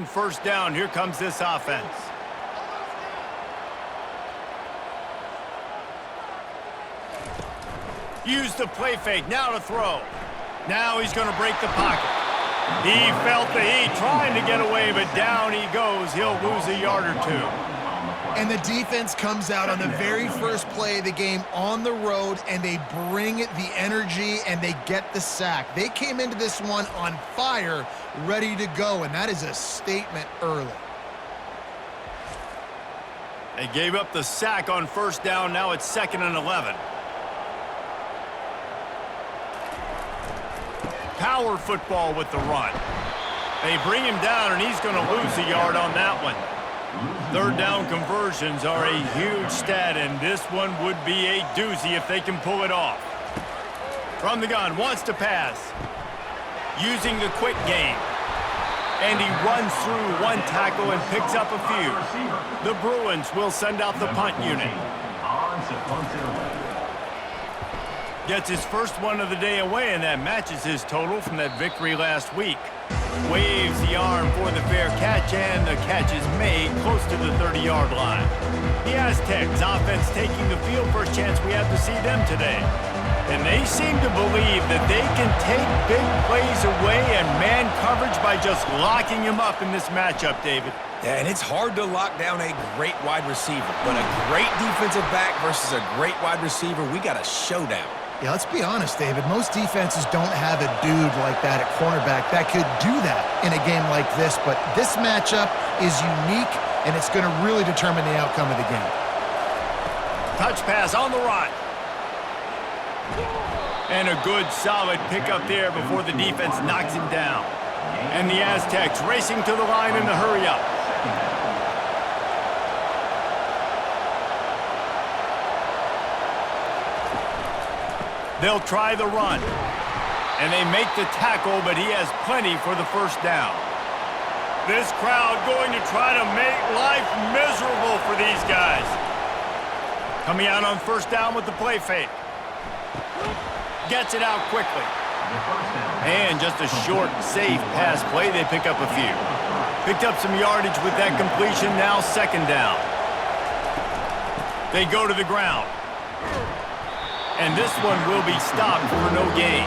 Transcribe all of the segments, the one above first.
on first down. Here comes this offense. Use the play fake. Now to throw. Now he's going to break the pocket. He felt the heat trying to get away, but down he goes. He'll lose a yard or two. And the defense comes out on the very first play of the game on the road, and they bring the energy, and they get the sack. They came into this one on fire, ready to go, and that is a statement early. They gave up the sack on first down. Now it's 2nd and 11. Power football with the run. They bring him down, and he's going to lose a yard on that one. Third down conversions are a huge stat, and this one would be a doozy if they can pull it off. From the gun, wants to pass. Using the quick game. And he runs through one tackle and picks up a few. The Bruins will send out the punt unit. Gets his first one of the day away, and that matches his total from that victory last week. Waves the arm for the fair catch, and the catch is made close to the 30-yard line. The Aztecs offense taking the field. First chance we have to see them today. And they seem to believe that they can take big plays away and man coverage by just locking him up in this matchup, David. Yeah, and it's hard to lock down a great wide receiver, but a great defensive back versus a great wide receiver, we got a showdown. Yeah, let's be honest, David. Most defenses don't have a dude like that at cornerback that could do that in a game like this, but this matchup is unique, and it's going to really determine the outcome of the game. Touch pass on the run. And a good, solid pickup there before the defense knocks him down. And the Aztecs racing to the line in the hurry-up. They'll try the run. And they make the tackle, but he has plenty for the first down. This crowd going to try to make life miserable for these guys. Coming out on first down with the play fake. Gets it out quickly. And just a short, safe pass play. They pick up a few. Picked up some yardage with that completion. Now 2nd down. They go to the ground. And this one will be stopped for no gain.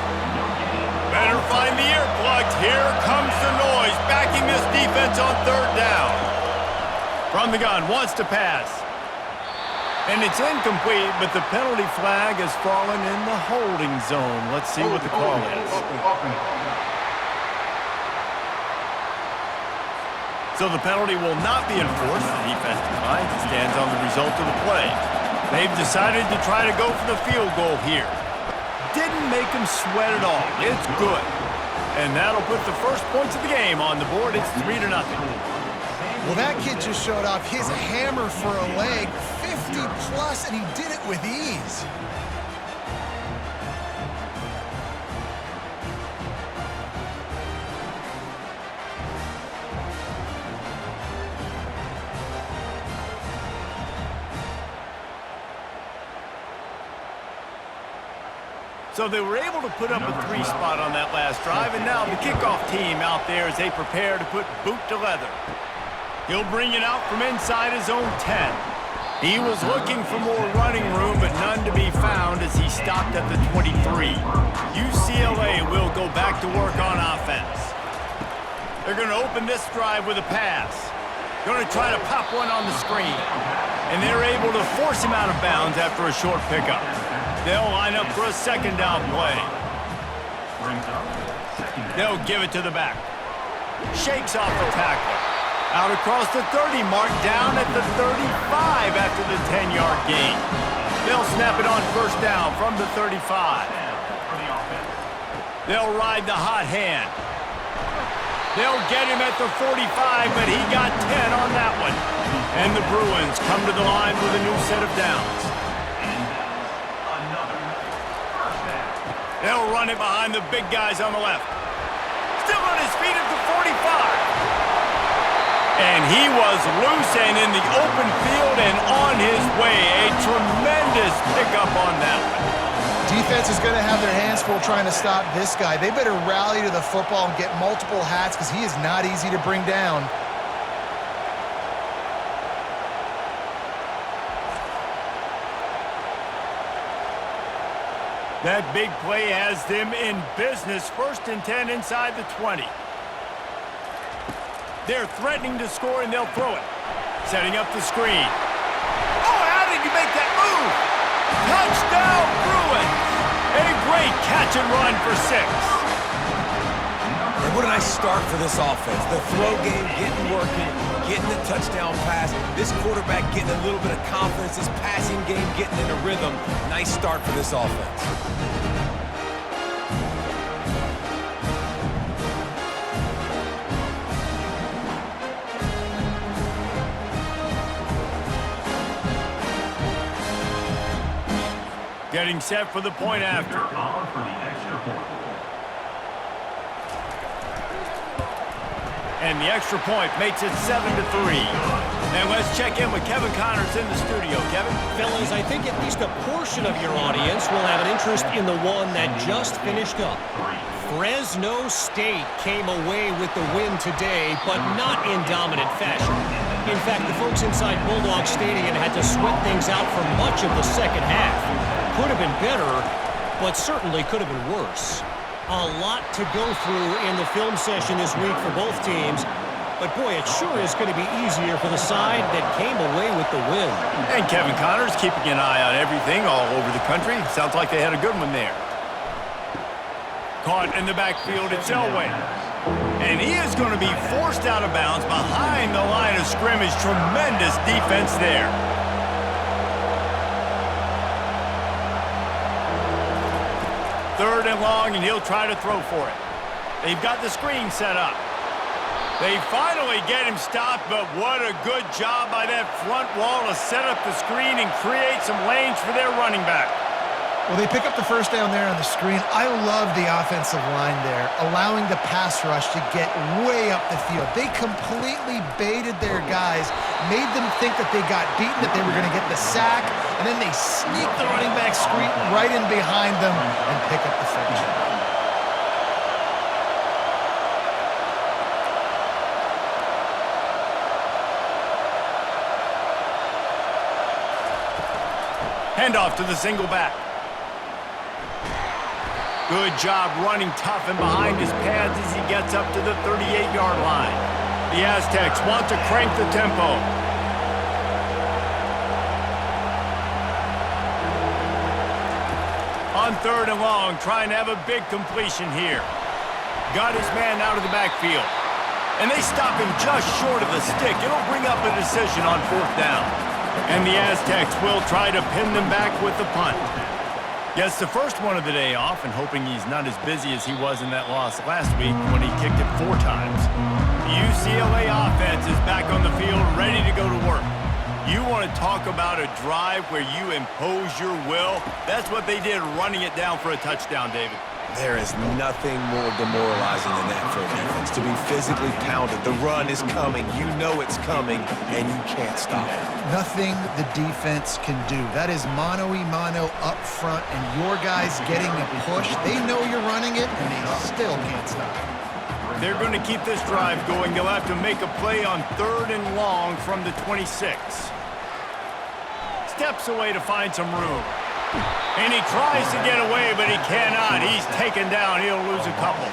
Better find the earplugs. Here comes the noise, backing this defense on 3rd down. From the gun, wants to pass. And it's incomplete, but the penalty flag has fallen in the holding zone. Let's see what the call is. So the penalty will not be enforced. The defense declines and stands on the result of the play. They've decided to try to go for the field goal here. Didn't make them sweat at all. It's good. And that'll put the first points of the game on the board. It's 3-0. Well, that kid just showed off his hammer for a leg, 50+, and he did it with ease. So they were able to put up a 3 spot on that last drive, and now the kickoff team out there as they prepare to put boot to leather. He'll bring it out from inside his own 10. He was looking for more running room, but none to be found as he stopped at the 23. UCLA will go back to work on offense. They're going to open this drive with a pass. Going to try to pop one on the screen. And they're able to force him out of bounds after a short pickup. They'll line up for a 2nd down play. They'll give it to the back. Shakes off the tackle. Out across the 30 mark, down at the 35 after the 10-yard gain. They'll snap it on first down from the 35. They'll ride the hot hand. They'll get him at the 45, but he got 10 on that one. And the Bruins come to the line with a new set of downs. They'll run it behind the big guys on the left. Still on his feet at the 45. And he was loose and in the open field and on his way. A tremendous pickup on that one. Defense is going to have their hands full trying to stop this guy. They better rally to the football and get multiple hats because he is not easy to bring down. That big play has them in business. 1st and 10 inside the 20. They're threatening to score, and they'll throw it. Setting up the screen. Oh, how did you make that move? Touchdown, Bruins! A great catch and run for 6. And what a nice start for this offense. The throw game getting working, getting the touchdown pass. This quarterback getting a little bit of confidence. This passing game getting in a rhythm. Nice start for this offense. Getting set for the point after. And the extra point makes it 7-3. And let's check in with Kevin Connors in the studio. Kevin? Fellas, I think at least a portion of your audience will have an interest in the one that just finished up. Fresno State came away with the win today, but not in dominant fashion. In fact, the folks inside Bulldog Stadium had to sweat things out for much of the second half. Could have been better, but certainly could have been worse. A lot to go through in the film session this week for both teams, but boy, it sure is going to be easier for the side that came away with the win. And Kevin Connors keeping an eye on everything all over the country. Sounds like they had a good one there. Caught in the backfield, it's Elway. And he is going to be forced out of bounds behind the line of scrimmage. Tremendous defense there. Third and long, and he'll try to throw for it. They've got the screen set up. They finally get him stopped, but what a good job by that front wall to set up the screen and create some lanes for their running back. Well, they pick up the first down there on the screen. I love the offensive line there, allowing the pass rush to get way up the field. They completely baited their guys, made them think that they got beaten, that they were going to get the sack, and then they sneak the running back screen right in behind them and pick up the first. Handoff to the single back. Good job running tough and behind his pads as he gets up to the 38-yard line. The Aztecs want to crank the tempo. On third and long, trying to have a big completion here. Got his man out of the backfield. And they stop him just short of the stick. It'll bring up a decision on 4th down. And the Aztecs will try to pin them back with the punt. Gets the first one of the day off and hoping he's not as busy as he was in that loss last week when he kicked it 4 times. The UCLA offense is back on the field, ready to go to work. You want to talk about a drive where you impose your will? That's what they did, running it down for a touchdown, David. There is nothing more demoralizing than that for a defense, to be physically pounded. The run is coming. You know it's coming, and you can't stop it. Nothing the defense can do. That is mano-a-mano up front, and your guys getting a push. They know you're running it, and they still can't stop it. They're going to keep this drive going. They'll have to make a play on third and long from the 26. Steps away to find some room. And he tries to get away, but he cannot. He's taken down. He'll lose a couple.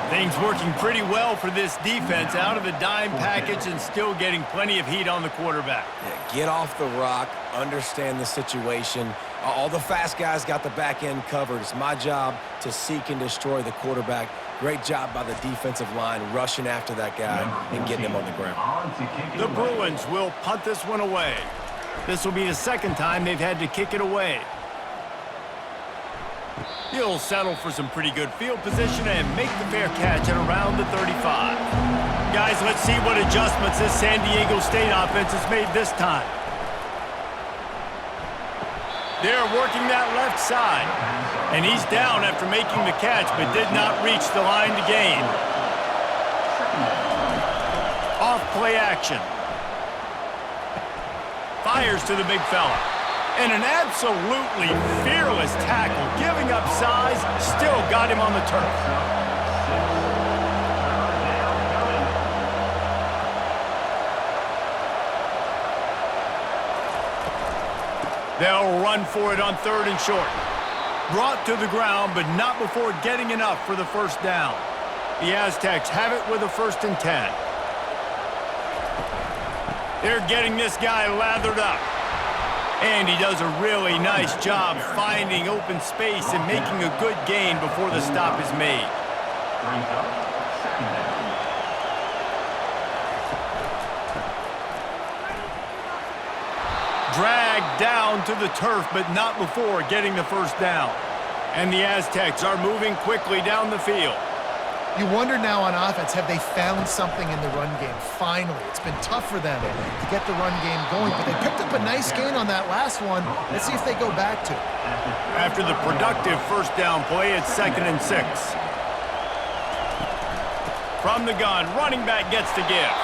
Things working pretty well for this defense, out of the dime package and still getting plenty of heat on the quarterback. Yeah, get off the rock, understand the situation. All the fast guys got the back end covered. It's my job to seek and destroy the quarterback. Great job by the defensive line, rushing after that guy and getting him on the ground. The Bruins will punt this one away. This will be the second time they've had to kick it away. He'll settle for some pretty good field position and make the fair catch at around the 35. Guys, let's see what adjustments this San Diego State offense has made this time. They're working that left side. And he's down after making the catch, but did not reach the line to gain. Off play action. Fires to the big fella. And an absolutely fearless tackle, giving up size, still got him on the turf. They'll run for it on third and short. Brought to the ground, but not before getting enough for the first down. The Aztecs have it with a 1st and 10. They're getting this guy lathered up. And he does a really nice job finding open space and making a good gain before the stop is made. Dragged down to the turf, but not before getting the first down. And the Aztecs are moving quickly down the field. You wonder now on offense, have they found something in the run game? Finally, it's been tough for them to get the run game going, but they picked up a nice gain on that last one. Let's see if they go back to it. After the productive first down play, it's 2nd and 6. From the gun, running back gets the give.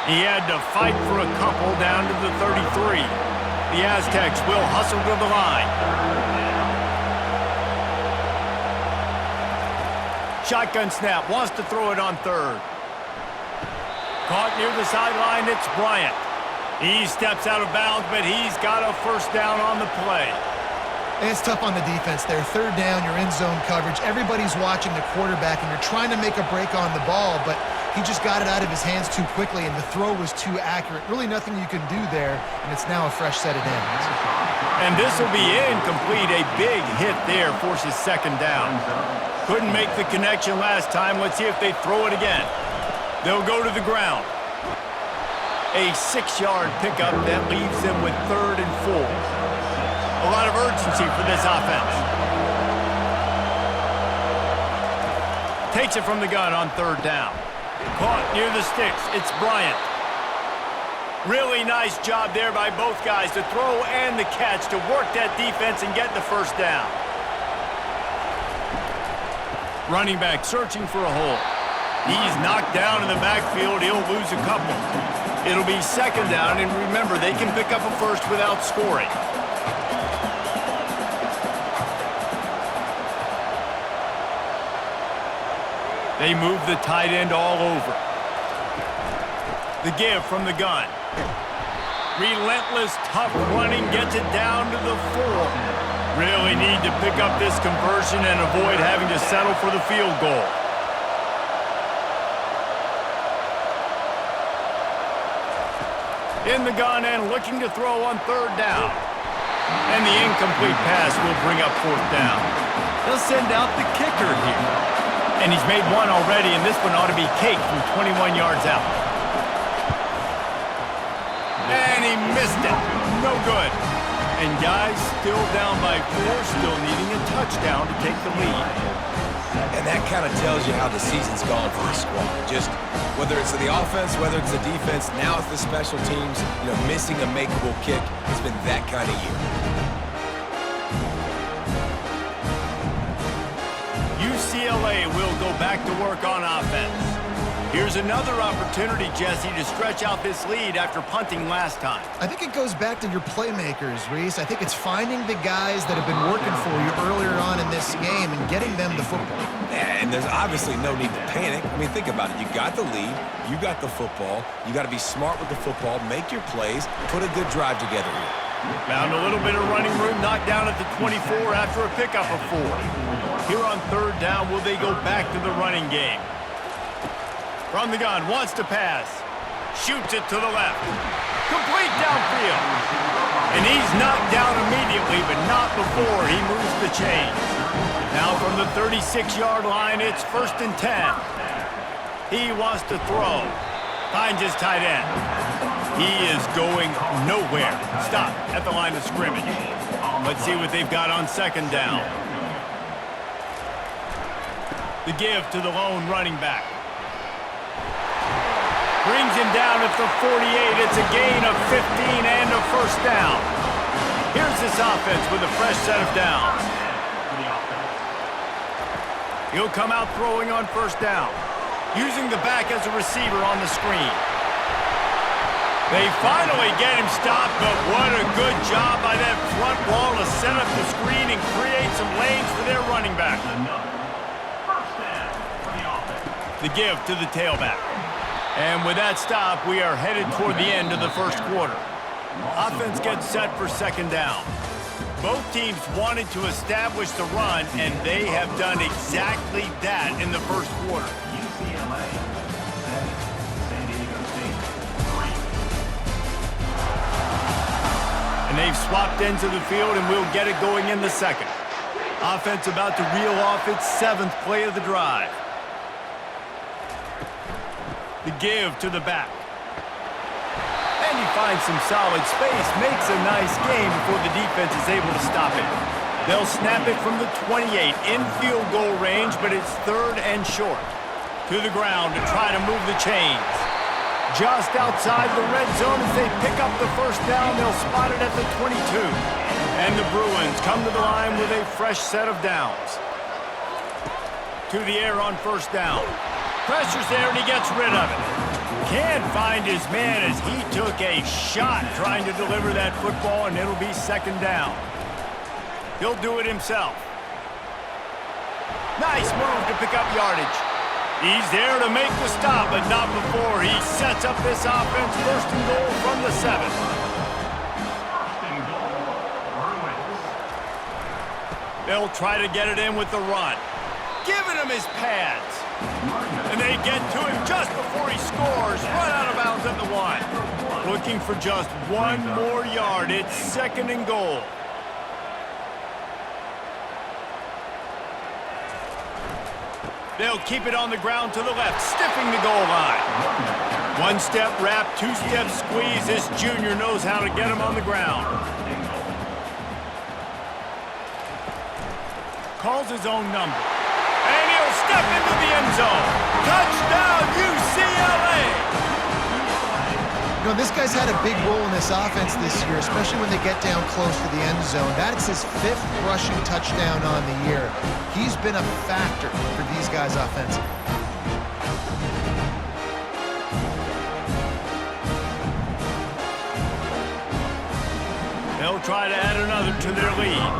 He had to fight for a couple down to the 33. The Aztecs will hustle to the line. Shotgun snap, wants to throw it on 3rd. Caught near the sideline, it's Bryant. He steps out of bounds, but he's got a first down on the play. And it's tough on the defense there. 3rd down, you're in zone coverage. Everybody's watching the quarterback, and you're trying to make a break on the ball, but he just got it out of his hands too quickly, and the throw was too accurate. Really nothing you can do there, and it's now a fresh set of downs. And this will be incomplete. A big hit there forces 2nd down. Couldn't make the connection last time. Let's see if they throw it again. They'll go to the ground. A 6-yard pickup that leaves them with 3rd and 4. A lot of urgency for this offense. Takes it from the gun on 3rd down. Caught near the sticks. It's Bryant. Really nice job there by both guys to throw and the catch to work that defense and get the first down. Running back searching for a hole. He's knocked down in the backfield. He'll lose a couple. It'll be 2nd down, and remember, they can pick up a first without scoring. They move the tight end all over. The give from the gun. Relentless, tough running, gets it down to the 4. Really need to pick up this conversion and avoid having to settle for the field goal. In the gun and looking to throw on 3rd down. And the incomplete pass will bring up 4th down. They'll send out the kicker here. And he's made one already, and this one ought to be caked from 21 yards out. And he missed it. No good. And guys, still down by 4, still needing a touchdown to take the lead. And that kind of tells you how the season's gone for the squad. Just whether it's the offense, whether it's the defense, now it's the special teams, missing a makeable kick. It's been that kind of year. UCLA will go back to work on offense. Here's another opportunity, Jesse, to stretch out this lead after punting last time. I think it goes back to your playmakers, Reese. I think it's finding the guys that have been working for you earlier on in this game and getting them the football. Yeah, and there's obviously no need to panic. I mean, think about it. You got the lead. You got the football. You got to be smart with the football, make your plays, put a good drive together here. Found a little bit of running room, knocked down at the 24 after a pickup of 4. Here on 3rd down, will they go back to the running game? From the gun, wants to pass. Shoots it to the left. Complete downfield. And he's knocked down immediately, but not before he moves the chains. Now from the 36-yard line, it's 1st and 10. He wants to throw. Finds his tight end. He is going nowhere. Stop at the line of scrimmage. Let's see what they've got on 2nd down. The give to the lone running back. Brings him down at the 48. It's a gain of 15 and a first down. Here's this offense with a fresh set of downs. He'll come out throwing on 1st down, using the back as a receiver on the screen. They finally get him stopped, but what a good job by that front wall to set up the screen and create some lanes for their running back. The give to the tailback. And with that stop, we are headed toward the end of the 1st quarter. Offense gets set for 2nd down. Both teams wanted to establish the run, and they have done exactly that in the first quarter. And they've swapped ends of the field, and we'll get it going in the second. Offense about to reel off its 7th play of the drive. The give to the back. And he finds some solid space, makes a nice game before the defense is able to stop it. They'll snap it from the 28 in field goal range, but it's 3rd and short. To the ground to try to move the chains. Just outside the red zone as they pick up the first down. They'll spot it at the 22. And the Bruins come to the line with a fresh set of downs. To the air on first down. Pressure's there and he gets rid of it. Can't find his man as he took a shot trying to deliver that football, and it'll be 2nd down. He'll do it himself. Nice move to pick up yardage. He's there to make the stop, but not before he sets up this offense. 1st and goal from the 7. They'll try to get it in with the run. Giving him his pads. And they get to him just before he scores. Run out of bounds at the 1. Looking for just 1 more yard. It's 2nd and goal. They'll keep it on the ground to the left, stiffing the goal line. 1-step wrap, 2-step squeeze. This junior knows how to get him on the ground. Calls his own number. And he'll step into the end zone. Touchdown, UCLA! You know, this guy's had a big role in this offense this year, especially when they get down close to the end zone. That's his 5th rushing touchdown on the year. He's been a factor for these guys offensively. They'll try to add another to their lead.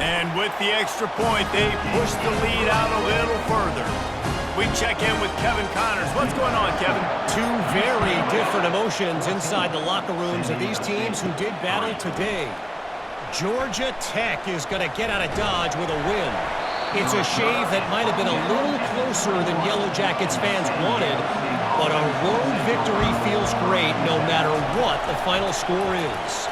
And with the extra point, they push the lead out a little further. We check in with Kevin Connors. What's going on, Kevin? 2 very different emotions inside the locker rooms of these teams who did battle today. Georgia Tech is going to get out of Dodge with a win. It's a shave that might have been a little closer than Yellow Jackets fans wanted, but a road victory feels great no matter what the final score is.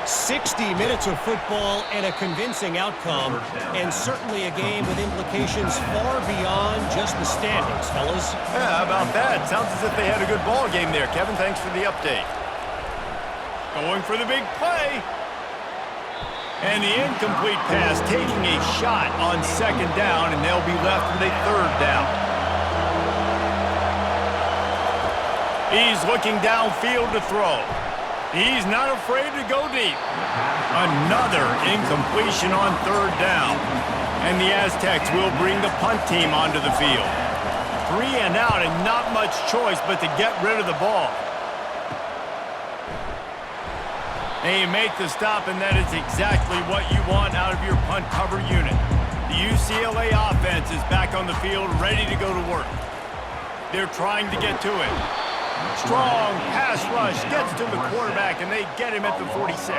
60 minutes of football and a convincing outcome, and certainly a game with implications far beyond just the standings, fellas. Yeah, how about that? Sounds as if they had a good ball game there, Kevin. Thanks for the update. Going for the big play. And the incomplete pass, taking a shot on 2nd down, and they'll be left with a 3rd down. He's looking downfield to throw. He's not afraid to go deep. Another incompletion on 3rd down. And the Aztecs will bring the punt team onto the field. 3 and out and not much choice but to get rid of the ball. They make the stop, and that is exactly what you want out of your punt cover unit. The UCLA offense is back on the field, ready to go to work. They're trying to get to it. Strong pass rush gets to the quarterback, and they get him at the 46.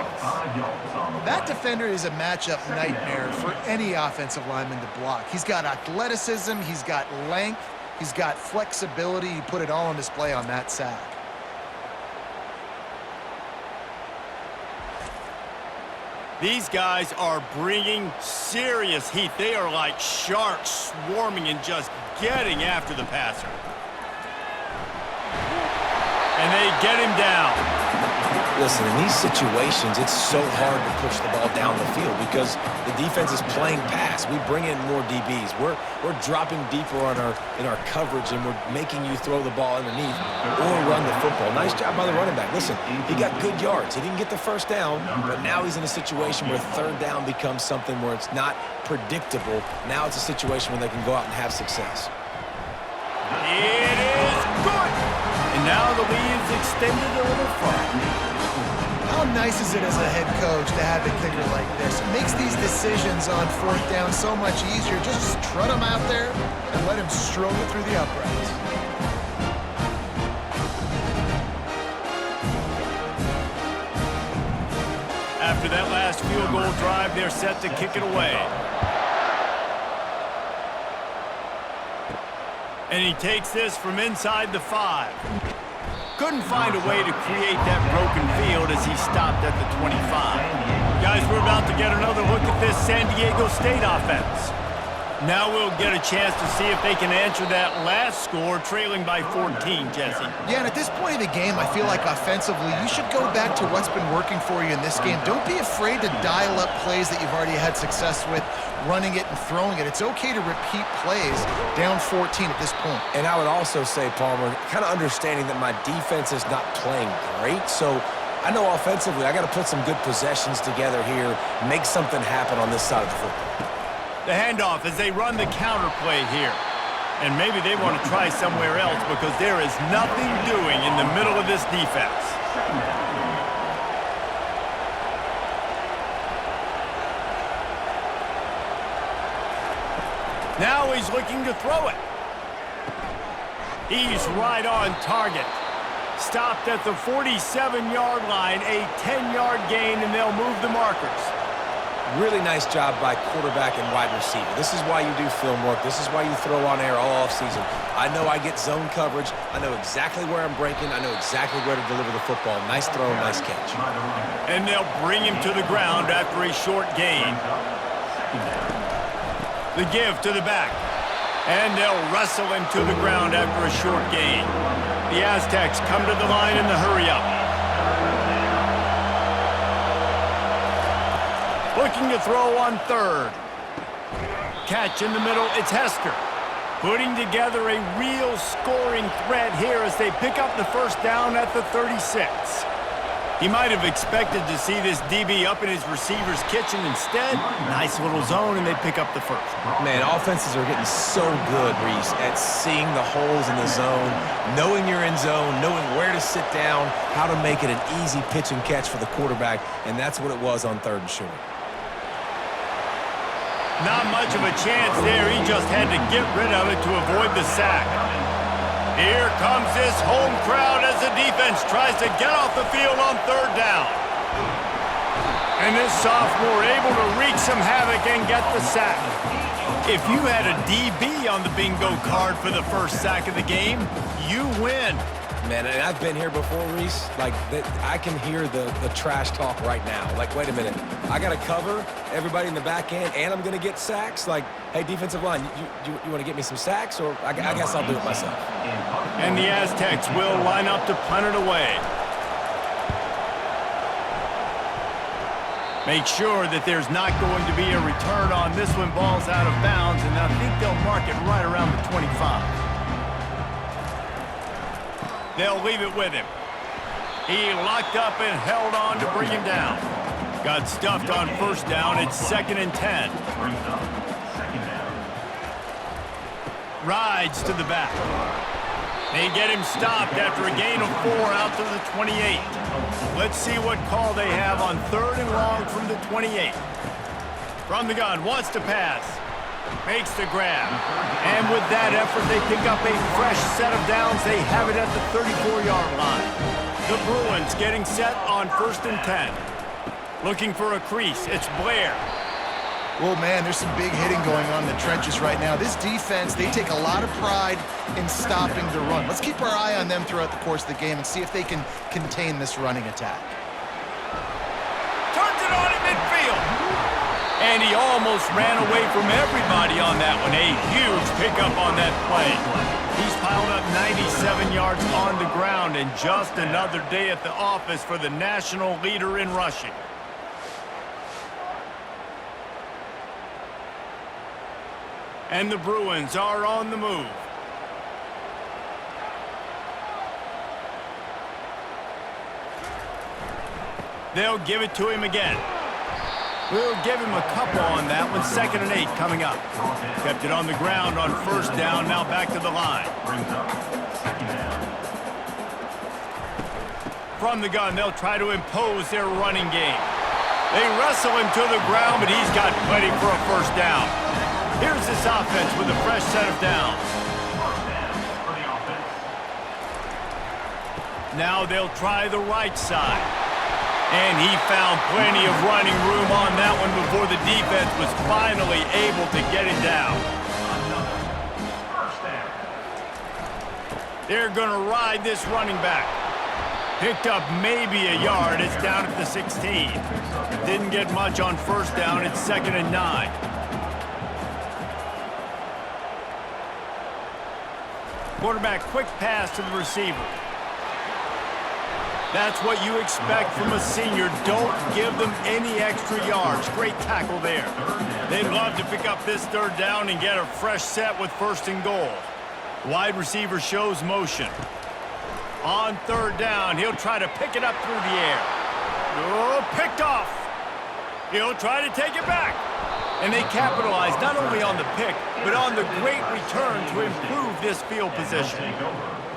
That defender is a matchup nightmare for any offensive lineman to block. He's got athleticism, he's got length, he's got flexibility. He put it all on display on that sack. These guys are bringing serious heat. They are like sharks swarming and just getting after the passer. And they get him down. Listen, in these situations, it's so hard to push the ball down the field because the defense is playing pass. We bring in more DBs. We're dropping deeper in our coverage, and we're making you throw the ball underneath or run the football. Nice job by the running back. Listen, he got good yards. He didn't get the 1st down, but now he's in a situation where 3rd down becomes something where it's not predictable. Now it's a situation where they can go out and have success. It is good. And now the lead is extended a little further. How nice is it as a head coach to have a kicker like this? It makes these decisions on 4th down so much easier. Just strut him out there and let him stroke it through the uprights. After that last field goal drive, they're set to kick it away. And he takes this from inside the 5. Couldn't find a way to create that broken field as he stopped at the 25. Guys, we're about to get another look at this San Diego State offense. Now we'll get a chance to see if they can answer that last score, trailing by 14, Jesse. Yeah, and at this point of the game, I feel like offensively, you should go back to what's been working for you in this game. Don't be afraid to dial up plays that you've already had success with, running it and throwing it. It's okay to repeat plays down 14 at this point. And I would also say, Palmer, kind of understanding that my defense is not playing great, so I know offensively I got to put some good possessions together here, make something happen on this side of the football. The handoff as they run the counter play here. And maybe they want to try somewhere else because there is nothing doing in the middle of this defense. Now he's looking to throw it. He's right on target. Stopped at the 47-yard line, a 10-yard gain, and they'll move the markers. Really nice job by quarterback and wide receiver. This is why you do film work. This is why you throw on air all offseason. I know I get zone coverage. I know exactly where I'm breaking. I know exactly where to deliver the football. Nice throw, nice catch. And they'll bring him to the ground after a short gain. The give to the back. And they'll wrestle him to the ground after a short gain. The Aztecs come to the line in the hurry-up. Looking to throw on third. Catch in the middle, it's Hester. Putting together a real scoring threat here as they pick up the first down at the 36. He might have expected to see this DB up in his receiver's kitchen. Instead, nice little zone, and they pick up the first. Man, offenses are getting so good, Reese, at seeing the holes in the zone, knowing you're in zone, knowing where to sit down, how to make it an easy pitch and catch for the quarterback, and that's what it was on third and short. Not much of a chance there. He just had to get rid of it to avoid the sack. Here comes this home crowd as the defense tries to get off the field on third down. And this sophomore able to wreak some havoc and get the sack. If you had a DB on the bingo card for the first sack of the game, you win. Man, and I've been here before, Reese. Like, I can hear the trash talk right now. Like, wait a minute. I got to cover everybody in the back end, and I'm going to get sacks? Like, hey, defensive line, you want to get me some sacks? Or I guess I'll do it myself. And the Aztecs will line up to punt it away. Make sure that there's not going to be a return on this one. Ball's out of bounds, and I think they'll mark it right around the 25. They'll leave it with him. He locked up and held on to bring him down. Got stuffed on first down. It's 2nd and 10. Rides to the back. They get him stopped after a gain of 4 out to the 28. Let's see what call they have on 3rd and long from the 28. From the gun, wants to pass. Makes the grab. And with that effort, they pick up a fresh set of downs. They have it at the 34-yard line. The Bruins getting set on 1st and 10. Looking for a crease. It's Blair. Well, man, there's some big hitting going on in the trenches right now. This defense, they take a lot of pride in stopping the run. Let's keep our eye on them throughout the course of the game and see if they can contain this running attack. Turns it on in midfield. And he almost ran away from everybody on that one. A huge pickup on that play. He's piled up 97 yards on the ground, and just another day at the office for the national leader in rushing. And the Bruins are on the move. They'll give it to him again. We'll give him a couple on that one. 2nd and 8 coming up. Kept it on the ground on first down. Now back to the line. From the gun, they'll try to impose their running game. They wrestle him to the ground, but he's got plenty for a first down. Here's this offense with a fresh set of downs. Now they'll try the right side. And he found plenty of running room on that one before the defense was finally able to get it down. They're going to ride this running back. Picked up maybe a yard. It's down at the 16. Didn't get much on first down. It's 2nd and 9. Quarterback quick pass to the receiver. That's what you expect from a senior. Don't give them any extra yards. Great tackle there. They'd love to pick up this 3rd down and get a fresh set with 1st and goal. Wide receiver shows motion. On 3rd down, he'll try to pick it up through the air. Oh, picked off. He'll try to take it back. And they capitalize not only on the pick, but on the great return to improve this field position.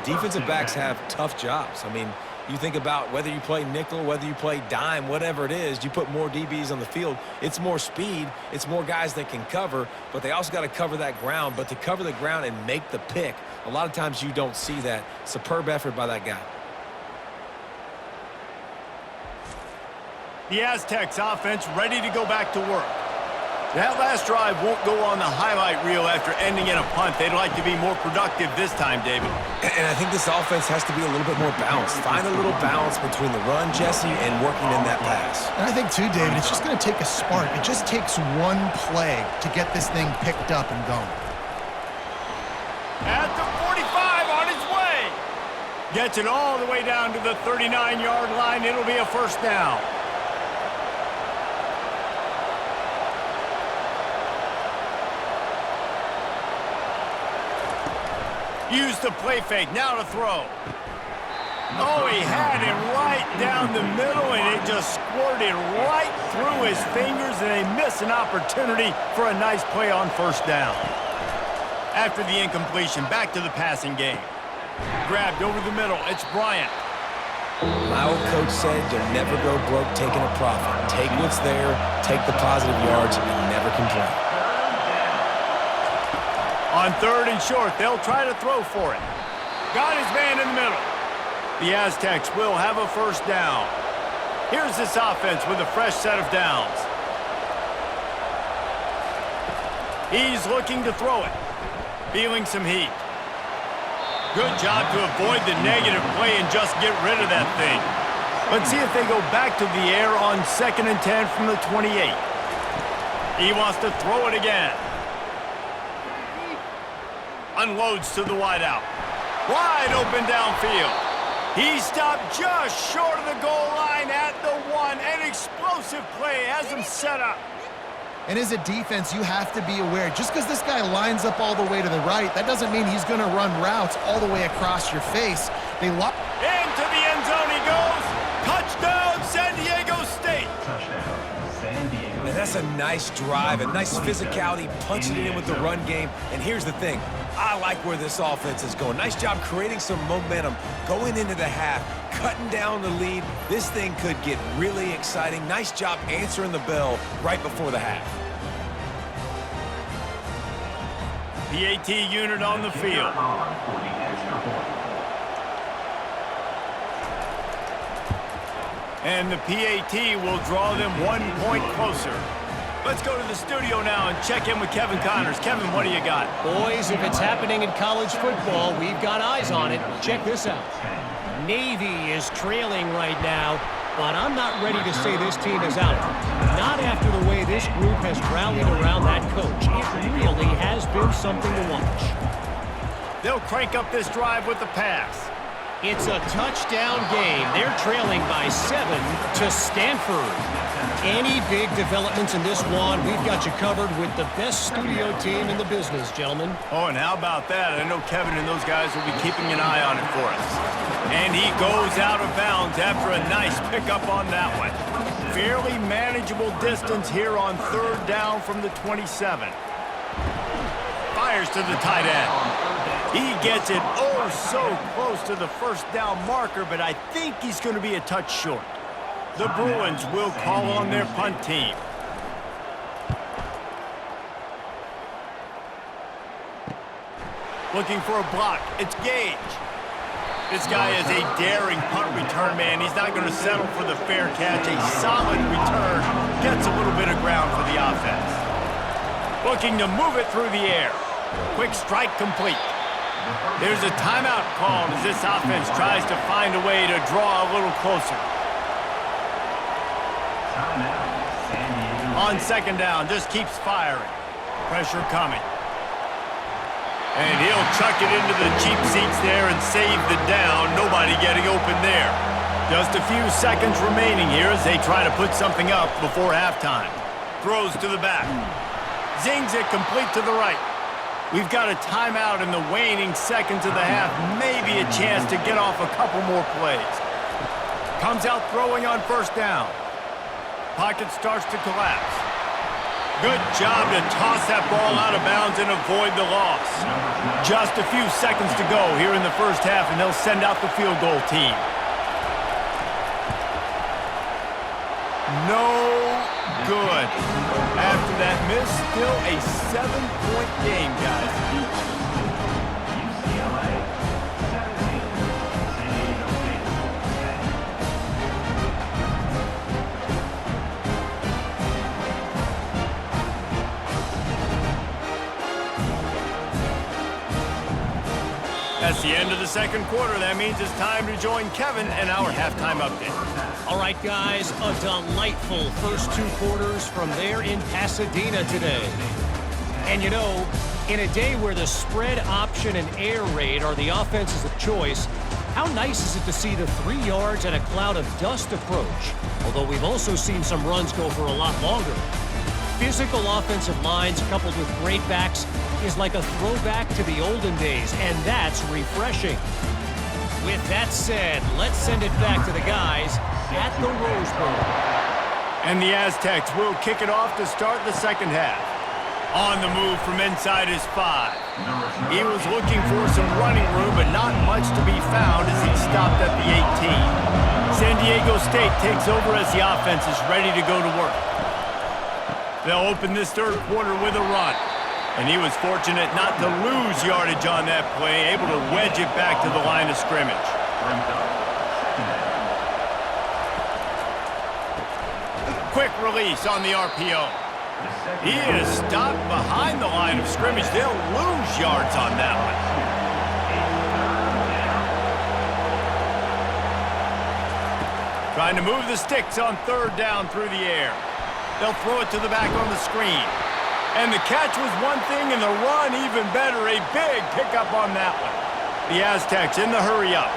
Defensive backs have tough jobs. I mean, you think about whether you play nickel, whether you play dime, whatever it is, you put more DBs on the field. It's more speed. It's more guys that can cover, but they also got to cover that ground. But to cover the ground and make the pick, a lot of times you don't see that. Superb effort by that guy. The Aztecs offense ready to go back to work. That last drive won't go on the highlight reel after ending in a punt. They'd like to be more productive this time, David. And I think this offense has to be a little bit more balanced. Find a little balance between the run, Jesse, and working in that pass. And I think, too, David, it's just going to take a spark. It just takes one play to get this thing picked up and going. At the 45 on his way. Gets it all the way down to the 39-yard line. It'll be a 1st down. Use the play fake, now to throw. Oh, he had it right down the middle, and it just squirted right through his fingers, and they miss an opportunity for a nice play on 1st down. After the incompletion, back to the passing game. Grabbed over the middle, it's Bryant. My old coach said you'll never go broke taking a profit. Take what's there, take the positive yards, and never complain. On 3rd and short, they'll try to throw for it. Got his man in the middle. The Aztecs will have a 1st down. Here's this offense with a fresh set of downs. He's looking to throw it. Feeling some heat. Good job to avoid the negative play and just get rid of that thing. Let's see if they go back to the air on 2nd and 10 from the 28. He wants to throw it again. Unloads to the wideout. Wide open downfield. He stopped just short of the goal line at the 1. An explosive play has him set up. And as a defense, you have to be aware. Just because this guy lines up all the way to the right, that doesn't mean he's going to run routes all the way across your face. They lock into the end zone he goes. Touchdown, San Diego State. And that's a nice drive, a nice physicality, punching it in with the run game. And here's the thing. I like where this offense is going. Nice job creating some momentum, going into the half, cutting down the lead. This thing could get really exciting. Nice job answering the bell right before the half. PAT unit on the field. And the PAT will draw them 1 point closer. Let's go to the studio now and check in with Kevin Connors. Kevin, what do you got? Boys, if it's happening in college football, we've got eyes on it. Check this out. Navy is trailing right now, but I'm not ready to say this team is out. Not after the way this group has rallied around that coach. It really has been something to watch. They'll crank up this drive with the pass. It's a touchdown game. They're trailing by 7 to Stanford. Any big developments in this one, we've got you covered with the best studio team in the business, gentlemen. Oh, and how about that? I know Kevin and those guys will be keeping an eye on it for us. And he goes out of bounds after a nice pickup on that one. Fairly manageable distance here on 3rd down from the 27. Fires to the tight end. He gets it oh so close to the 1st down marker, but I think he's going to be a touch short. The Bruins will call on their punt team. Looking for a block. It's Gage. This guy is a daring punt return man. He's not going to settle for the fair catch. A solid return gets a little bit of ground for the offense. Looking to move it through the air. Quick strike complete. There's a timeout called as this offense tries to find a way to draw a little closer. On second down, just keeps firing. Pressure coming. And he'll chuck it into the cheap seats there and save the down. Nobody getting open there. Just a few seconds remaining here as they try to put something up before halftime. Throws to the back. Zings it complete to the right. We've got a timeout in the waning seconds of the half. Maybe a chance to get off a couple more plays. Comes out throwing on first down. Pocket starts to collapse. Good job to toss that ball out of bounds and avoid the loss. Just a few seconds to go here in the first half, and they'll send out the field goal team. No good. After that miss, still a 7-point game, guys. That's the end of the second quarter. That means it's time to join Kevin and our halftime update. All right, guys, a delightful first two quarters from there in Pasadena today. And you know, in a day where the spread option and air raid are the offenses of choice, how nice is it to see the 3 yards and a cloud of dust approach? Although we've also seen some runs go for a lot longer. Physical offensive lines coupled with great backs is like a throwback to the olden days, and that's refreshing. With that said, let's send it back to the guys at the Rose Bowl. And the Aztecs will kick it off to start the second half. On the move from inside his 5. He was looking for some running room, but not much to be found as he stopped at the 18. San Diego State takes over as the offense is ready to go to work. They'll open this third quarter with a run. And he was fortunate not to lose yardage on that play, able to wedge it back to the line of scrimmage. Quick release on the RPO. He is stopped behind the line of scrimmage. They'll lose yards on that one. Trying to move the sticks on third down through the air. They'll throw it to the back on the screen. And the catch was one thing, and the run even better. A big pickup on that one. The Aztecs in the hurry up.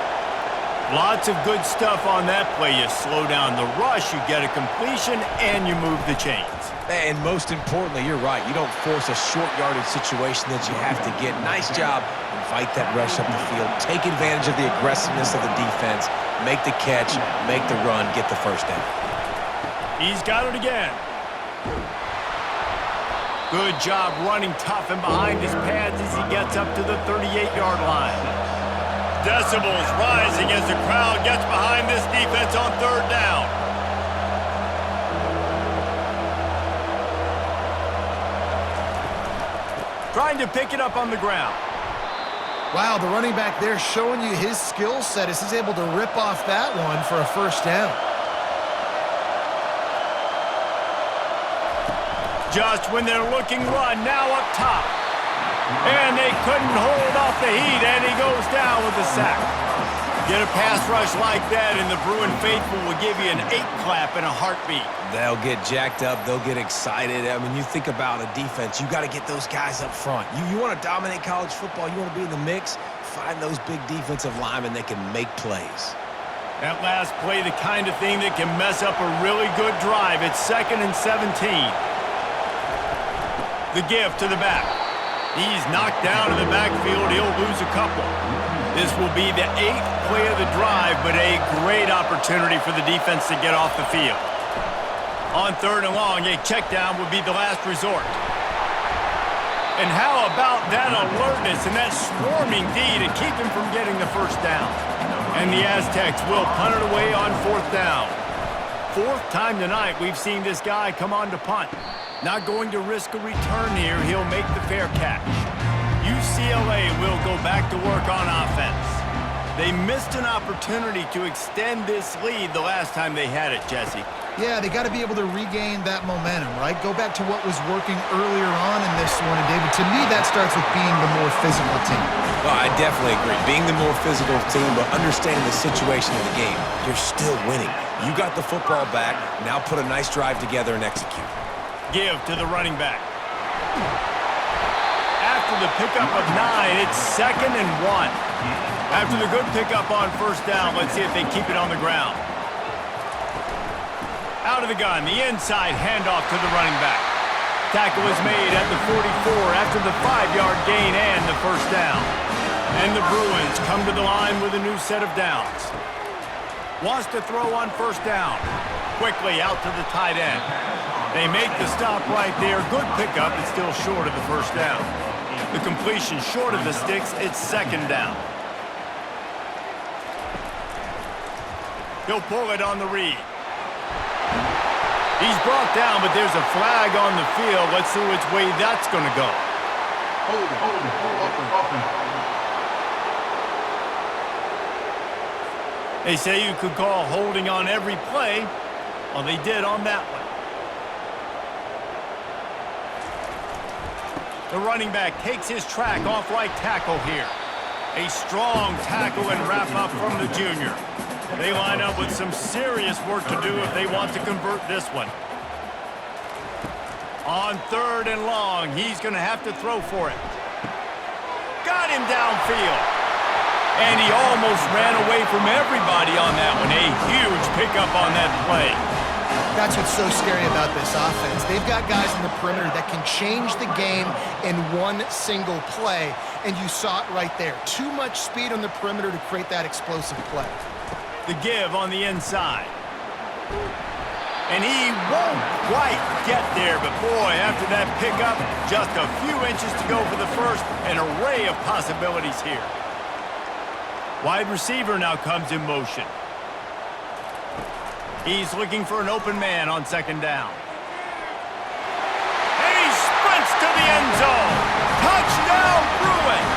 Lots of good stuff on that play. You slow down the rush, you get a completion, and you move the chains. And most importantly, you're right. You don't force a short yardage situation that you have to get. Nice job. Invite that rush up the field. Take advantage of the aggressiveness of the defense. Make the catch, make the run, get the first down. He's got it again. Good job running tough and behind his pads as he gets up to the 38-yard line. Decibels rising as the crowd gets behind this defense on third down. Trying to pick it up on the ground. Wow, the running back there showing you his skill set as he's able to rip off that one for a first down. Just when they're looking run, now up top. And they couldn't hold off the heat, and he goes down with the sack. Get a pass rush like that, and the Bruin faithful will give you an 8-clap in a heartbeat. They'll get jacked up. They'll get excited. I mean, you think about a defense. You got to get those guys up front. You want to dominate college football. You want to be in the mix. Find those big defensive linemen that can make plays. That last play, the kind of thing that can mess up a really good drive. It's 2nd and 17. The give to the back. He's knocked down in the backfield. He'll lose a couple. This will be the 8th play of the drive, but a great opportunity for the defense to get off the field. On third and long, a check down would be the last resort. And how about that alertness and that swarming D to keep him from getting the first down? And the Aztecs will punt it away on fourth down. 4th time tonight we've seen this guy come on to punt. Not going to risk a return here. He'll make the fair catch. UCLA will go back to work on offense. They missed an opportunity to extend this lead the last time they had it, Jesse. Yeah, they got to be able to regain that momentum, right? Go back to what was working earlier on in this one. And, David, to me, that starts with being the more physical team. Well, I definitely agree. Being the more physical team, but understanding the situation of the game. You're still winning. You got the football back. Now put a nice drive together and execute. Give to the running back. After the pickup of 9, it's 2nd and 1. After the good pickup on first down, let's see if they keep it on the ground. Out of the gun, the inside handoff to the running back. Tackle is made at the 44 after the 5-yard gain and the first down. And the Bruins come to the line with a new set of downs. Wants to throw on first down. Quickly out to the tight end. They make the stop right there. Good pickup, it's still short of the first down. The completion short of the sticks, it's 2nd down. He'll pull it on the read. He's brought down, but there's a flag on the field. Let's see which way that's going to go. They say you could call holding on every play. Well, they did on that one. The running back takes his track off right tackle here. A strong tackle and wrap up from the junior. They line up with some serious work to do if they want to convert this one. On 3rd and long, he's going to have to throw for it. Got him downfield. And he almost ran away from everybody on that one. A huge pickup on that play. That's what's so scary about this offense. They've got guys in the perimeter that can change the game in one single play, and you saw it right there. Too much speed on the perimeter to create that explosive play. The give on the inside. And he won't quite get there, but boy, after that pickup, just a few inches to go for the first. An array of possibilities here. Wide receiver now comes in motion. He's looking for an open man on 2nd down. And he sprints to the end zone. Touchdown, Bruins!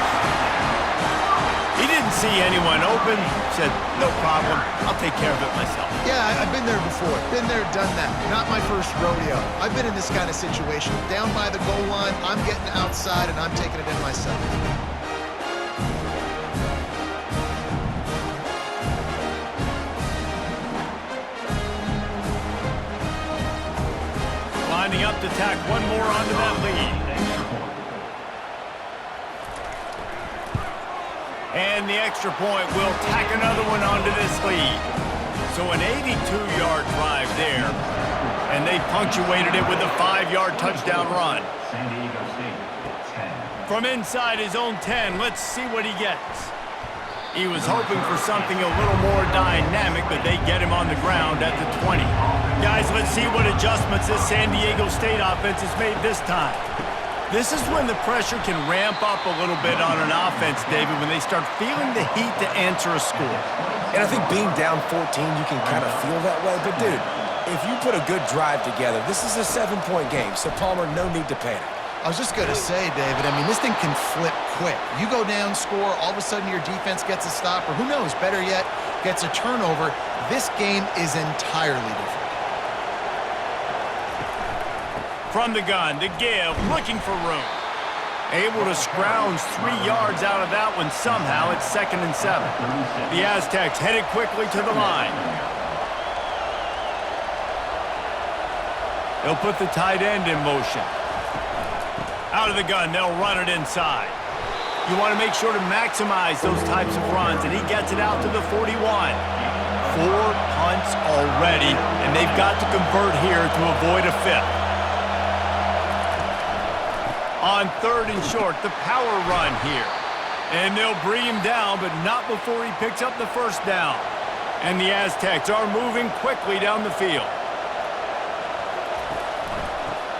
He didn't see anyone open. Said, no problem. I'll take care of it myself. Yeah, I've been there before. Been there, done that. Not my first rodeo. I've been in this kind of situation. Down by the goal line, I'm getting outside, and I'm taking it in myself. Lining up to tack one more onto that lead. And the extra point will tack another one onto this lead. So an 82-yard drive there. And they punctuated it with a 5-yard touchdown run. From inside his own 10, let's see what he gets. He was hoping for something a little more dynamic, but they get him on the ground at the 20. Guys, let's see what adjustments this San Diego State offense has made this time. This is when the pressure can ramp up a little bit on an offense, David, when they start feeling the heat to answer a score. And I think being down 14, you can kind of feel that way. But, dude, if you put a good drive together, this is a 7-point game, so Palmer, no need to panic. I was just going to say, David, I mean, this thing can flip quick. You go down, score, all of a sudden your defense gets a stop, or who knows, better yet, gets a turnover. This game is entirely different. From the gun, the give, looking for room. Able to scrounge 3 yards out of that one somehow. It's 2nd and 7. The Aztecs headed quickly to the line. They'll put the tight end in motion. Out of the gun, they'll run it inside. You want to make sure to maximize those types of runs, and he gets it out to the 41. 4 punts already, and they've got to convert here to avoid a 5th. On 3rd and short, the power run here. And they'll bring him down, but not before he picks up the first down. And the Aztecs are moving quickly down the field.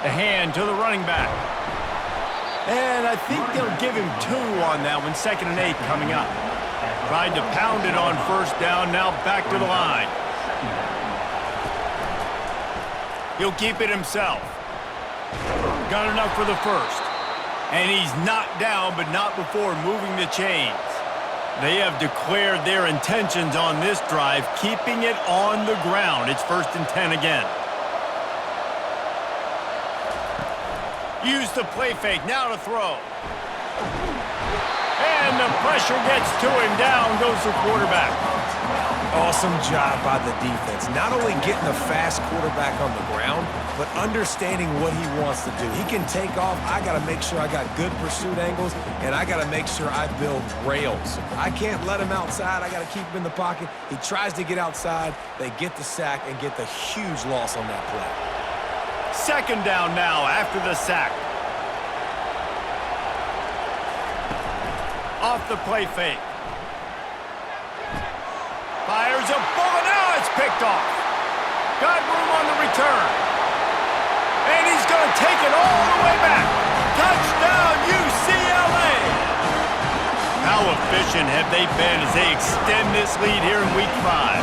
The hand to the running back. And I think they'll give him 2 on that one. 2nd and 8 coming up. Tried to pound it on first down, now back to the line. He'll keep it himself. Got enough for the first. And he's knocked down, but not before moving the chains. They have declared their intentions on this drive, keeping it on the ground. It's 1st and 10 again. Use the play fake, now to throw. And the pressure gets to him. Down goes the quarterback. Awesome job by the defense. Not only getting the fast quarterback on the ground, but understanding what he wants to do. He can take off. I got to make sure I got good pursuit angles, and I got to make sure I build rails. I can't let him outside. I got to keep him in the pocket. He tries to get outside. They get the sack and get the huge loss on that play. 2nd down now after the sack. Off the play fake. Fires a bullet. Now it's picked off. Got room on the return. And he's going to take it all the way back. Touchdown, UCLA. How efficient have they been as they extend this lead here in Week 5?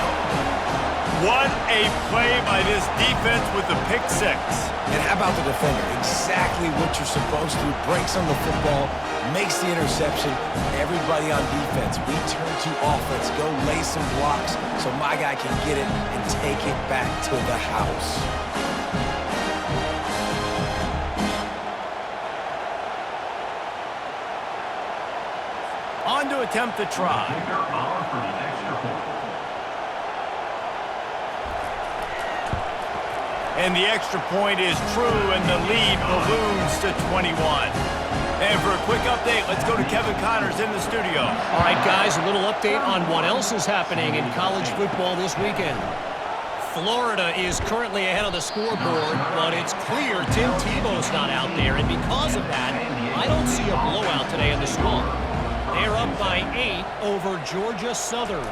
What a play by this defense with the pick 6. And how about the defender? Exactly what you're supposed to. Breaks on the football, makes the interception. Everybody on defense, we turn to offense. Go lay some blocks so my guy can get it and take it back to the house. On to attempt the try. And the extra point is true, and the lead balloons to 21. And for a quick update, let's go to Kevin Connors in the studio. All right, guys, a little update on what else is happening in college football this weekend. Florida is currently ahead of the scoreboard, but it's clear Tim Tebow's not out there, and because of that, I don't see a blowout today in the Swamp. They're up by 8 over Georgia Southern.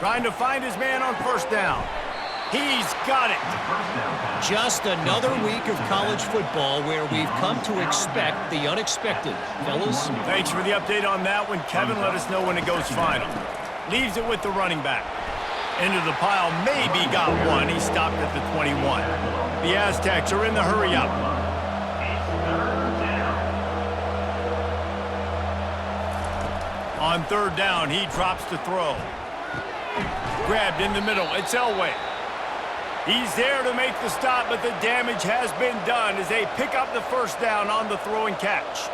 Trying to find his man on 1st down. He's got it. Just another week of college football where we've come to expect the unexpected. Fellas? Thanks for the update on that one. Kevin, let us know when it goes final. Leaves it with the running back. Into the pile, maybe got one. He stopped at the 21. The Aztecs are in the hurry up. On 3rd down, he drops to throw. Grabbed in the middle. It's Elway. He's there to make the stop, but the damage has been done as they pick up the 1st down on the throw and catch.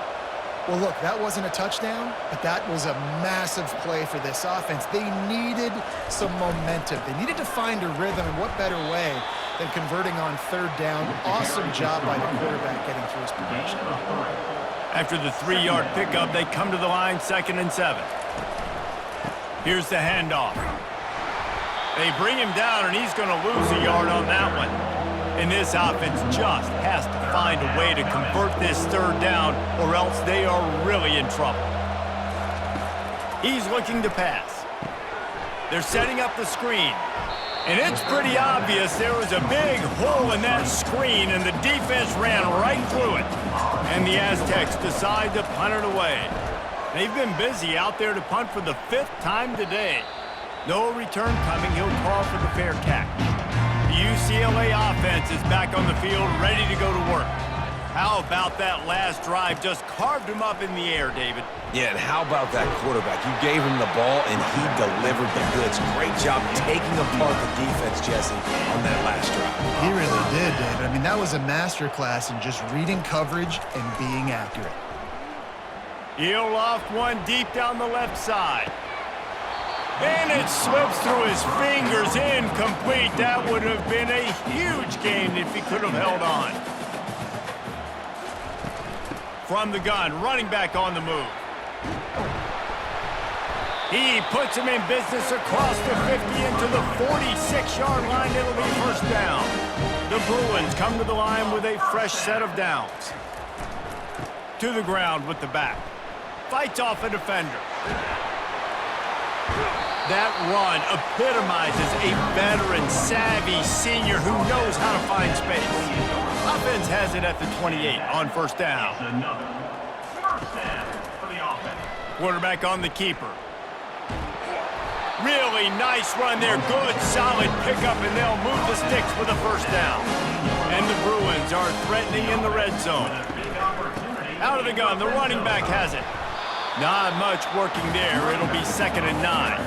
Well, look, that wasn't a touchdown, but that was a massive play for this offense. They needed some momentum. They needed to find a rhythm, and what better way than converting on 3rd down. Awesome job by the quarterback getting through his progression. After the 3-yard pickup, they come to the line 2nd and 7. Here's the handoff. They bring him down, and he's going to lose a yard on that one. And this offense just has to find a way to convert this 3rd down, or else they are really in trouble. He's looking to pass. They're setting up the screen. And it's pretty obvious there was a big hole in that screen, and the defense ran right through it. And the Aztecs decide to punt it away. They've been busy out there to punt for the 5th time today. No return coming. He'll call for the fair catch. The UCLA offense is back on the field, ready to go to work. How about that last drive? Just carved him up in the air, David. Yeah, and how about that quarterback? You gave him the ball, and he delivered the goods. Great job taking apart the defense, Jesse, on that last drive. He really did, David. I mean, that was a masterclass in just reading coverage and being accurate. He'll loft one deep down the left side. And it slips through his fingers, incomplete. That would have been a huge gain if he could have held on. From the gun, running back on the move. He puts him in business across the 50 into the 46-yard line. It'll be 1st down. The Bruins come to the line with a fresh set of downs. To the ground with the back. Fights off a defender. That run epitomizes a veteran, savvy senior who knows how to find space. Offense has it at the 28 on 1st down. Quarterback on the keeper. Really nice run there. Good, solid pickup, and they'll move the sticks for the 1st down. And the Bruins are threatening in the red zone. Out of the gun, the running back has it. Not much working there. It'll be 2nd and 9.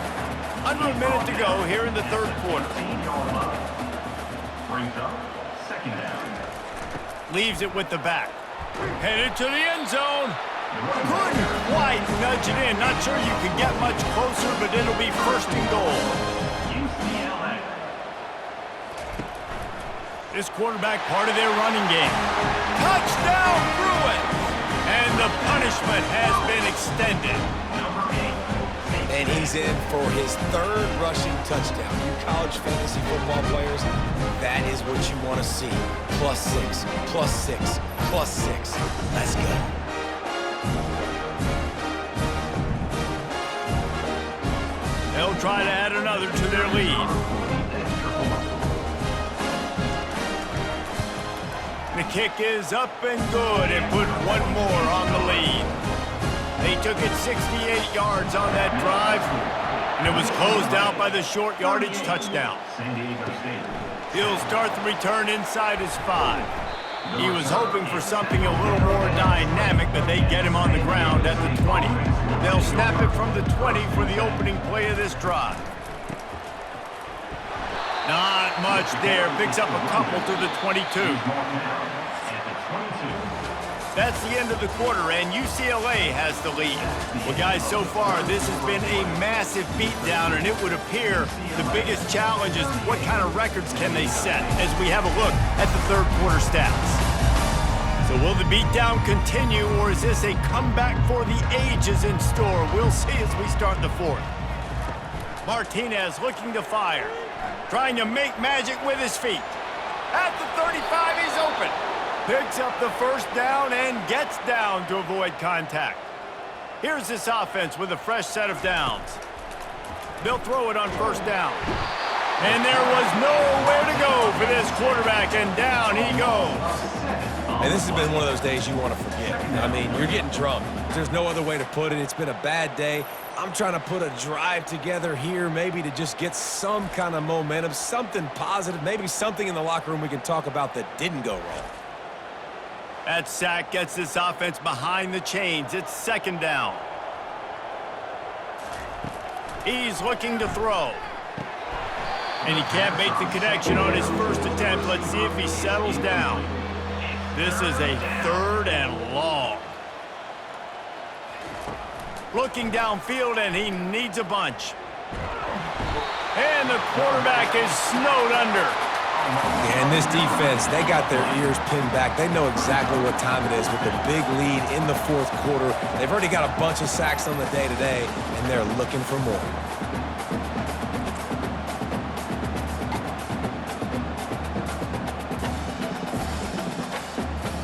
Under a minute to go here in the third quarter. Leaves it with the back. Headed to the end zone. Couldn't quite nudge it in. Not sure you could get much closer, but it'll be 1st and goal. This quarterback part of their running game. Touchdown, Bruins! And the punishment has been extended. And he's in for his 3rd rushing touchdown. You college fantasy football players, that is what you want to see. +6, +6, +6. Let's go. They'll try to add another to their lead. The kick is up and good and put one more on the lead. They took it 68 yards on that drive, and it was closed out by the short yardage touchdown. He'll start the return inside his 5. He was hoping for something a little more dynamic, but they get him on the ground at the 20. They'll snap it from the 20 for the opening play of this drive. Not much there. Picks up a couple to the 22. That's the end of the quarter, and UCLA has the lead. Well, guys, so far, this has been a massive beatdown, and it would appear the biggest challenge is what kind of records can they set as we have a look at the third quarter stats. So will the beatdown continue, or is this a comeback for the ages in store? We'll see as we start the fourth. Martinez looking to fire, trying to make magic with his feet. At the 35, he's open. Picks up the 1st down and gets down to avoid contact. Here's this offense with a fresh set of downs. They'll throw it on 1st down. And there was nowhere to go for this quarterback, and down he goes. And this has been one of those days you want to forget. I mean, you're getting drunk. There's no other way to put it. It's been a bad day. I'm trying to put a drive together here, maybe to just get some kind of momentum, something positive, maybe something in the locker room we can talk about that didn't go wrong. That sack gets this offense behind the chains. It's 2nd down. He's looking to throw. And he can't make the connection on his 1st attempt. Let's see if he settles down. This is a 3rd and long. Looking downfield, and he needs a bunch. And the quarterback is snowed under. And this defense, they got their ears pinned back. They know exactly what time it is with the big lead in the 4th quarter. They've already got a bunch of sacks on the day today, and they're looking for more.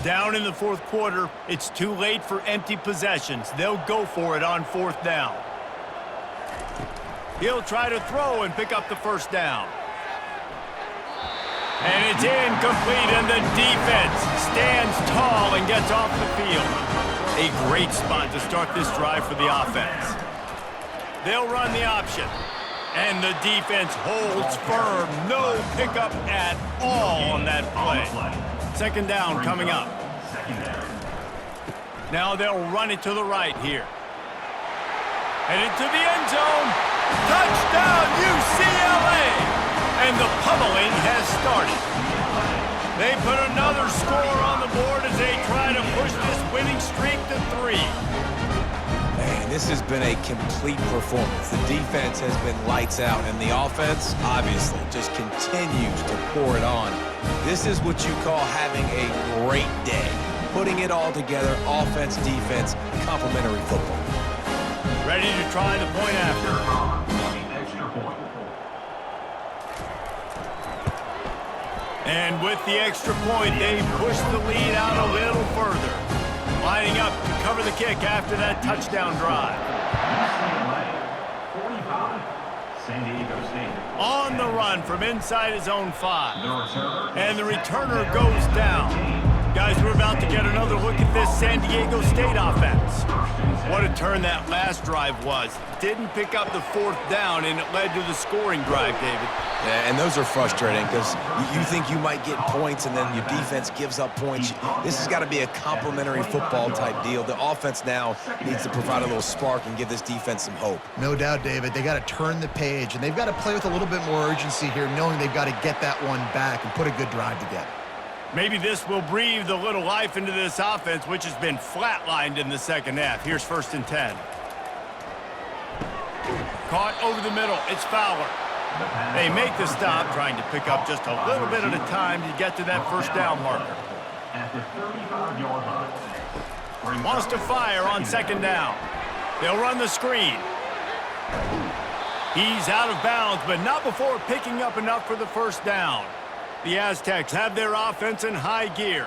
Down in the 4th quarter, it's too late for empty possessions. They'll go for it on 4th down. He'll try to throw and pick up the 1st down. And it's incomplete, and the defense stands tall and gets off the field. A great spot to start this drive for the offense. They'll run the option, and the defense holds firm. No pickup at all on that play. 2nd down coming up. Now they'll run it to the right here. Headed to the end zone. Touchdown, UCLA! And the pummeling has started. They put another score on the board as they try to push this winning streak to 3. Man, this has been a complete performance. The defense has been lights out, and the offense, obviously, just continues to pour it on. This is what you call having a great day. Putting it all together, offense, defense, complementary football. Ready to try the point after. And with the extra point, they push the lead out a little further. Lining up to cover the kick after that touchdown drive. On the run from inside his own 5. And the returner goes down. Guys, we're about to get another look at this San Diego State offense. What a turn that last drive was. Didn't pick up the 4th down, and it led to the scoring drive, David. Yeah, and those are frustrating because you think you might get points and then your defense gives up points. This has got to be a complementary football type deal. The offense now needs to provide a little spark and give this defense some hope. No doubt, David. They got to turn the page, and they've got to play with a little bit more urgency here, knowing they've got to get that one back and put a good drive together. Maybe this will breathe a little life into this offense, which has been flatlined in the second half. Here's 1st and 10. Caught over the middle. It's Fowler. They make the stop, trying to pick up just a little bit at a time to get to that first down marker. Wants to fire on 2nd down. They'll run the screen. He's out of bounds, but not before picking up enough for the first down. The Aztecs have their offense in high gear.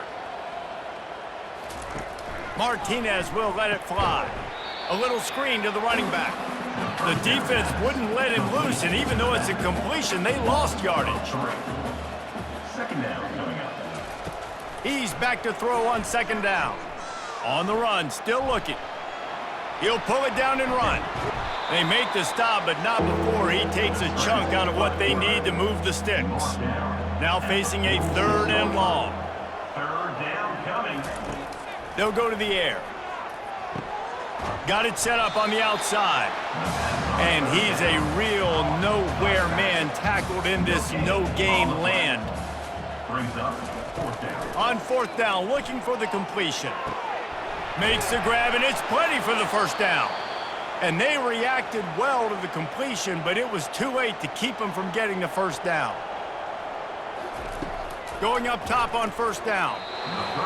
Martinez will let it fly. A little screen to the running back. The defense wouldn't let him loose, and even though it's a completion, they lost yardage. 2nd down coming up. He's back to throw on 2nd down. On the run, still looking. He'll pull it down and run. They make the stop, but not before he takes a chunk out of what they need to move the sticks. Now facing a 3rd and long. 3rd down coming. They'll go to the air. Got it set up on the outside. And he's a real nowhere man tackled in this no-gain land. Brings up 4th down. On 4th down, looking for the completion. Makes the grab, and it's plenty for the first down. And they reacted well to the completion, but it was too late to keep them from getting the first down. Going up top on 1st down.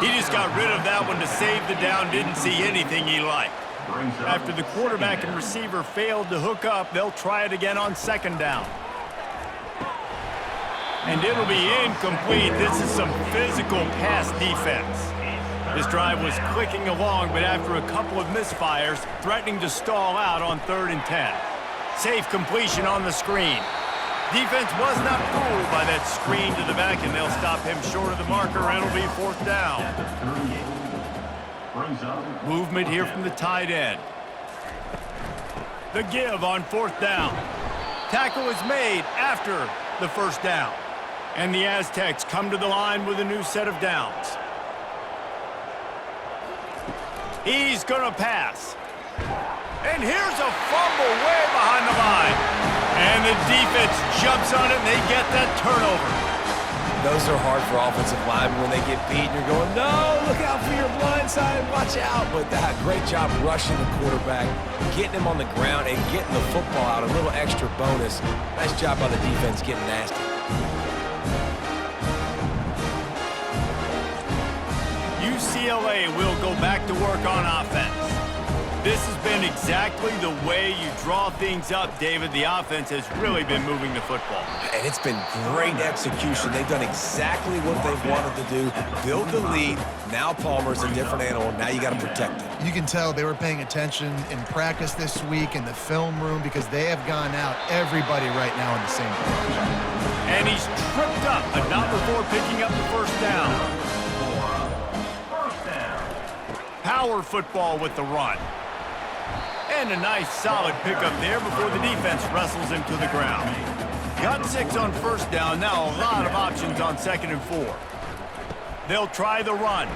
He just got rid of that one to save the down, didn't see anything he liked. After the quarterback and receiver failed to hook up, they'll try it again on 2nd down. And it'll be incomplete. This is some physical pass defense. This drive was clicking along, but after a couple of misfires, threatening to stall out on 3rd and 10. Safe completion on the screen. Defense was not fooled by that screen to the back, and they'll stop him short of the marker, and it'll be 4th down. Movement here from the tight end. The give on 4th down. Tackle is made after the first down. And the Aztecs come to the line with a new set of downs. He's going to pass. And here's a fumble way behind the line. And the defense jumps on it, and they get that turnover. Those are hard for offensive linemen when they get beat and you're going, no, look out for your blind side, watch out. But great job rushing the quarterback, getting him on the ground and getting the football out, a little extra bonus. Nice job by the defense getting nasty. UCLA will go back to work on offense. This has been exactly the way you draw things up, David. The offense has really been moving the football. And it's been great execution. They've done exactly what they've wanted to do. Build the lead. Now Palmer's a different animal. Now you got to protect him. You can tell they were paying attention in practice this week in the film room because they have gone out, everybody right now on the same page. And he's tripped up, but not before picking up the first down. Power football with the run. And a nice solid pickup there before the defense wrestles him to the ground. Got 6 on 1st down. Now a lot of options on 2nd and 4. They'll try the run.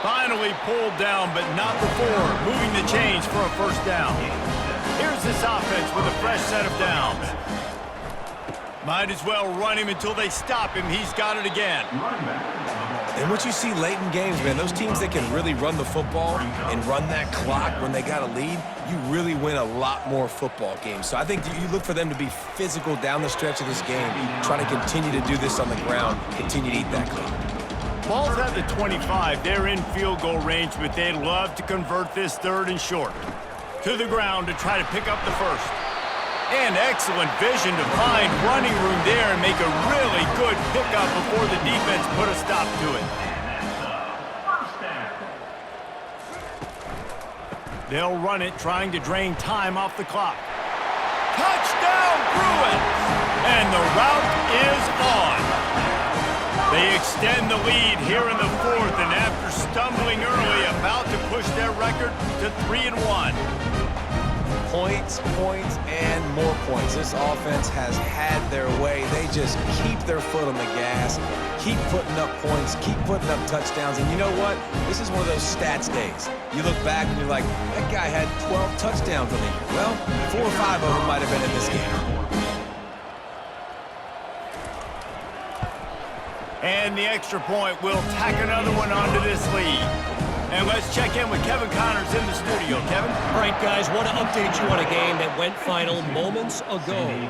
Finally pulled down, but not before moving the chains for a first down. Here's this offense with a fresh set of downs. Might as well run him until they stop him. He's got it again. And what you see late in games, man, those teams that can really run the football and run that clock when they got a lead, you really win a lot more football games. So I think you look for them to be physical down the stretch of this game, trying to continue to do this on the ground, continue to eat that clock. Ball's at the 25. They're in field goal range, but they'd love to convert this 3rd and short. To the ground to try to pick up the first. And excellent vision to find running room there and make a really good pickup before the defense put a stop to it. They'll run it, trying to drain time off the clock. Touchdown, Bruins! And the route is on. They extend the lead here in the 4th, and after stumbling early, about to push their record to 3-1. Points, points, and more points. This offense has had their way. They just keep their foot on the gas, keep putting up points, keep putting up touchdowns. And you know what? This is one of those stats days. You look back and you're like, that guy had 12 touchdowns on the year. Well, 4 or 5 of them might have been in this game. And the extra point will tack another one onto this lead. And let's check in with Kevin Connors in the studio. Kevin? All right, guys, want to update you on a game that went final moments ago.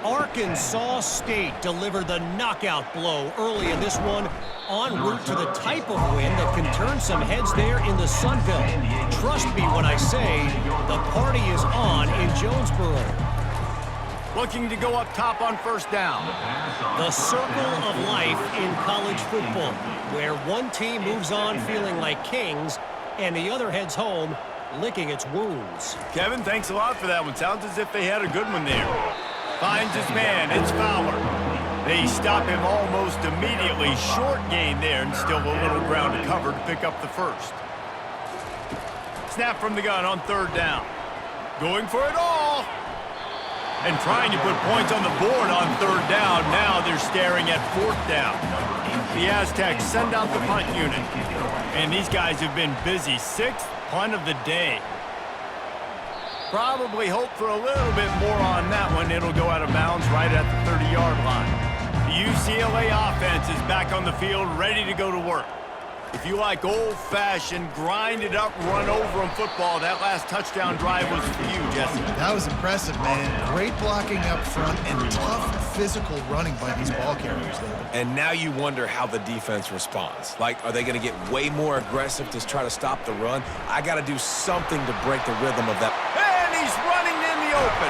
Arkansas State delivered the knockout blow early in this one, en route to the type of win that can turn some heads there in the Sun Belt. Trust me when I say the party is on in Jonesboro. Looking to go up top on first down. The circle of life in college football, where one team moves on feeling like kings and the other heads home licking its wounds. Kevin, thanks a lot for that one. Sounds as if they had a good one there. Finds his man. It's Fowler. They stop him almost immediately. Short gain there and still a little ground to cover to pick up the first. Snap from the gun on third down. Going for it all. And trying to put points on the board on third down. Now they're staring at fourth down. The Aztecs send out the punt unit. And these guys have been busy. 6th punt of the day. Probably hope for a little bit more on that one. It'll go out of bounds right at the 30-yard line. The UCLA offense is back on the field, ready to go to work. If you like old-fashioned, grind-it-up, run-over-'em football, that last touchdown drive was for you, Jesse. That was impressive, man. Great blocking up front and tough physical running by these ball carriers, David. And now you wonder how the defense responds. Like, are they going to get way more aggressive to try to stop the run? I got to do something to break the rhythm of that. And he's running in the open.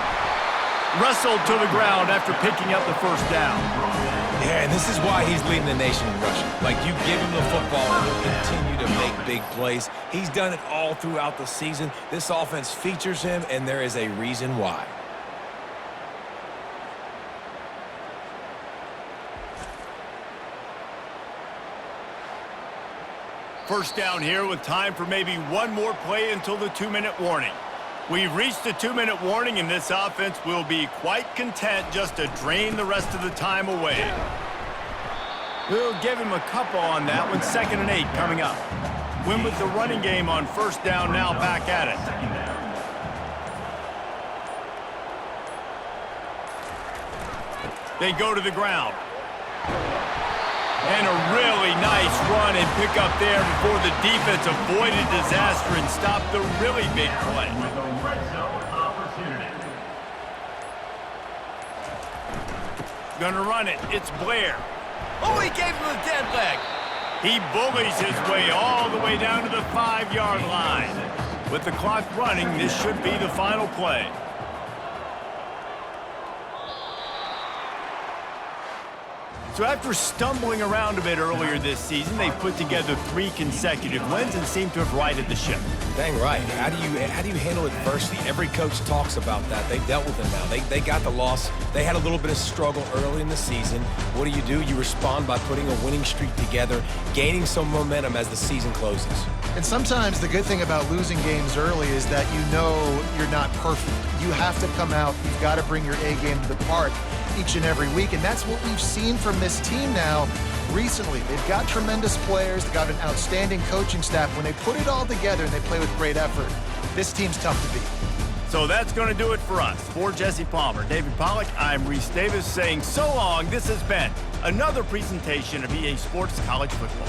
Wrestled to the ground after picking up the first down. Yeah, and this is why he's leading the nation in rushing. Like, you give him the football and he'll continue to make big plays. He's done it all throughout the season. This offense features him, and there is a reason why. First down here with time for maybe one more play until the 2-minute warning. We've reached the 2-minute warning, and this offense will be quite content just to drain the rest of the time away. We'll give him a couple on that one. 2nd and 8 coming up. Win with the running game on first down, now back at it. They go to the ground. And a really nice run and pick up there before the defense avoided disaster and stopped the really big play. Gonna run it. It's Blair. Oh, he gave him a dead leg. He bullies his way all the way down to the 5-yard line. With the clock running, this should be the final play. So after stumbling around a bit earlier this season, they've put together 3 consecutive wins and seem to have righted the ship. Dang right. How do you handle adversity? Every coach talks about that. They've dealt with it now. They got the loss. They had a little bit of struggle early in the season. What do? You respond by putting a winning streak together, gaining some momentum as the season closes. And sometimes the good thing about losing games early is that you know you're not perfect. You have to come out. You've got to bring your A game to the park each and every week, and that's what we've seen from this team now recently. They've got tremendous players. They've got an outstanding coaching staff. When they put it all together and they play with great effort, this team's tough to beat. So that's going to do it for us. For Jesse Palmer, David Pollack, I'm Reese Davis saying so long. This has been another presentation of EA Sports College Football.